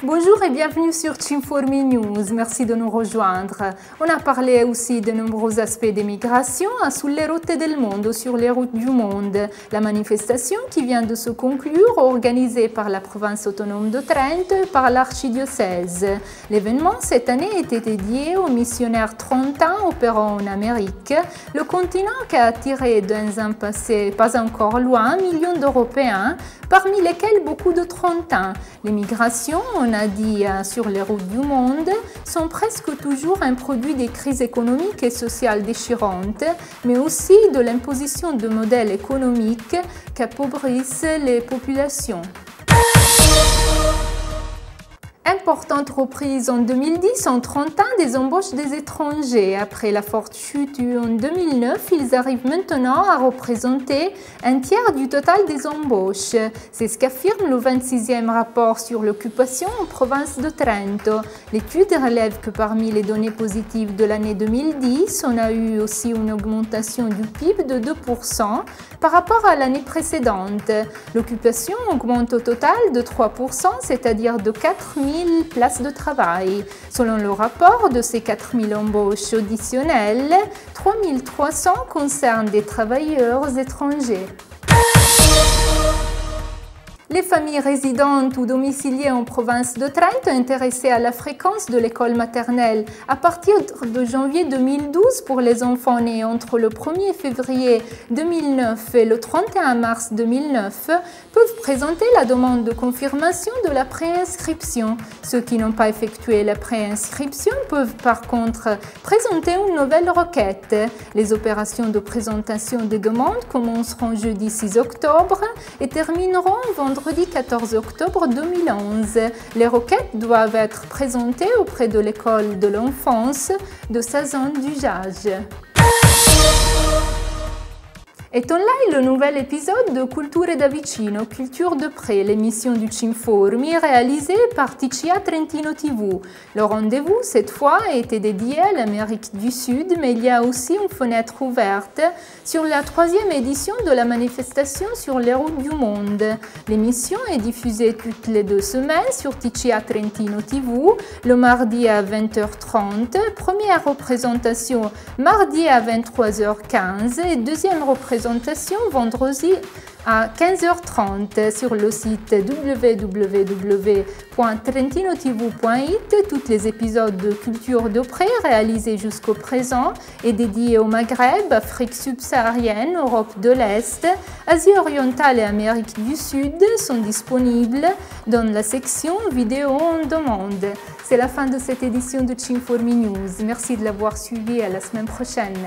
Bonjour et bienvenue sur Chinformi News. Merci de nous rejoindre. On a parlé aussi de nombreux aspects des migrations sur les routes du monde ou sur les routes du monde. La manifestation qui vient de se conclure, organisée par la province autonome de Trento et par l'archidiocèse. L'événement cette année était dédié aux missionnaires trentins opérant en Amérique, le continent qui a attiré dans un passé pas encore loin millions d'Européens, parmi lesquels beaucoup de trentins. Les migrations, on a dit sur les routes du monde, sont presque toujours un produit des crises économiques et sociales déchirantes, mais aussi de l'imposition de modèles économiques qui appauvrissent les populations. Importante reprise en 2010 en 30 ans des embauches des étrangers. Après la forte chute en 2009, ils arrivent maintenant à représenter un tiers du total des embauches. C'est ce qu'affirme le 26e rapport sur l'occupation en province de Trento. L'étude relève que parmi les données positives de l'année 2010, on a eu aussi une augmentation du PIB de 2% par rapport à l'année précédente. L'occupation augmente au total de 3%, c'est-à-dire de 4 000 places de travail. Selon le rapport, de ces 4 000 embauches additionnelles, 3 300 concernent des travailleurs étrangers. Les familles résidentes ou domiciliées en province de Trento intéressées à la fréquence de l'école maternelle à partir de janvier 2012 pour les enfants nés entre le 1er février 2009 et le 31 mars 2009 peuvent présenter la demande de confirmation de la préinscription. Ceux qui n'ont pas effectué la préinscription peuvent par contre présenter une nouvelle requête. Les opérations de présentation des demandes commenceront jeudi 6 octobre et termineront vendredi 14 octobre 2011. Les requêtes doivent être présentées auprès de l'école de l'enfance de 16 ans d'usage. Est en live le nouvel épisode de Culture da vicino, Culture de près, l'émission du Chinformi réalisée par TCA Trentino TV. Le rendez-vous, cette fois, a été dédié à l'Amérique du Sud, mais il y a aussi une fenêtre ouverte sur la 3e édition de la manifestation sur les routes du monde. L'émission est diffusée toutes les 2 semaines sur TCA Trentino TV, le mardi à 20h30, première représentation mardi à 23h15 et deuxième représentation vendredi à 15h30 sur le site www.trentinotv.it. Tous les épisodes de Culture de près réalisés jusqu'au présent et dédiés au Maghreb, Afrique subsaharienne, Europe de l'Est, Asie orientale et Amérique du Sud sont disponibles dans la section vidéo en demande. C'est la fin de cette édition de Chinformi News. Merci de l'avoir suivi, à la semaine prochaine.